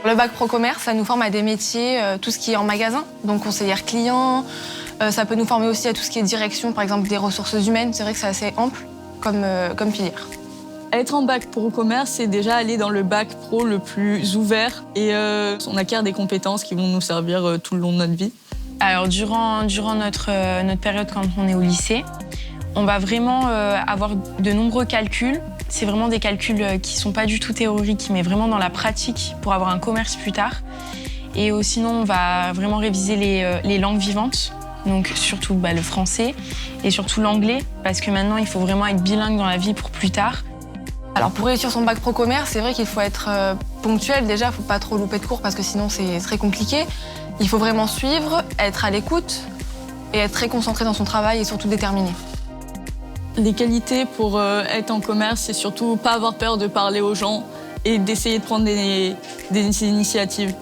Le bac pro commerce, ça nous forme à des métiers, tout ce qui est en magasin, donc conseillère client. Ça peut nous former aussi à tout ce qui est direction, par exemple des ressources humaines. C'est vrai que c'est assez ample comme filière. Être en bac pro commerce, c'est déjà aller dans le bac pro le plus ouvert et on acquiert des compétences qui vont nous servir tout le long de notre vie. Alors durant notre période quand on est au lycée, on va vraiment avoir de nombreux calculs. C'est vraiment des calculs qui ne sont pas du tout théoriques, mais vraiment dans la pratique pour avoir un commerce plus tard. Et sinon, on va vraiment réviser les langues vivantes, donc surtout le français et surtout l'anglais, parce que maintenant, il faut vraiment être bilingue dans la vie pour plus tard. Alors pour réussir son bac pro commerce, c'est vrai qu'il faut être ponctuel. Déjà, il ne faut pas trop louper de cours parce que sinon, c'est très compliqué. Il faut vraiment suivre, être à l'écoute et être très concentré dans son travail et surtout déterminé. Les qualités pour être en commerce, c'est surtout pas avoir peur de parler aux gens et d'essayer de prendre des initiatives.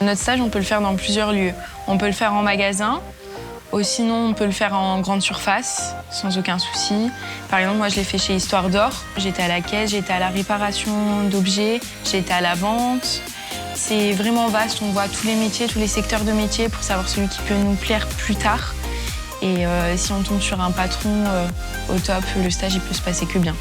Notre stage, on peut le faire dans plusieurs lieux. On peut le faire en magasin, ou sinon on peut le faire en grande surface, sans aucun souci. Par exemple, moi je l'ai fait chez Histoire d'Or. J'étais à la caisse, j'étais à la réparation d'objets, j'étais à la vente. C'est vraiment vaste, on voit tous les métiers, tous les secteurs de métiers pour savoir celui qui peut nous plaire plus tard. Et si on tombe sur un patron au top, le stage il peut se passer que bien.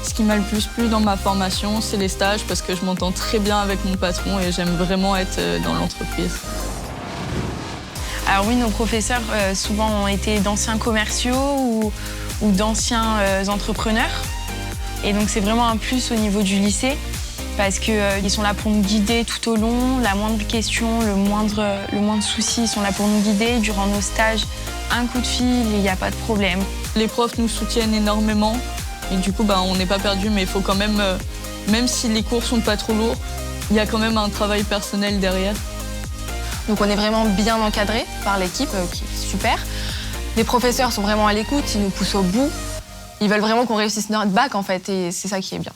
Ce qui m'a le plus plu dans ma formation, c'est les stages parce que je m'entends très bien avec mon patron et j'aime vraiment être dans l'entreprise. Alors oui, nos professeurs souvent ont été d'anciens commerciaux ou d'anciens entrepreneurs. Et donc c'est vraiment un plus au niveau du lycée parce qu'ils sont là pour nous guider tout au long. La moindre question, le moindre souci, ils sont là pour nous guider. Durant nos stages, un coup de fil, il n'y a pas de problème. Les profs nous soutiennent énormément et du coup, on n'est pas perdu, mais il faut quand même si les cours sont pas trop lourds, il y a quand même un travail personnel derrière. Donc on est vraiment bien encadré par l'équipe, qui est super. Les professeurs sont vraiment à l'écoute, ils nous poussent au bout. Ils veulent vraiment qu'on réussisse notre bac en fait, et c'est ça qui est bien.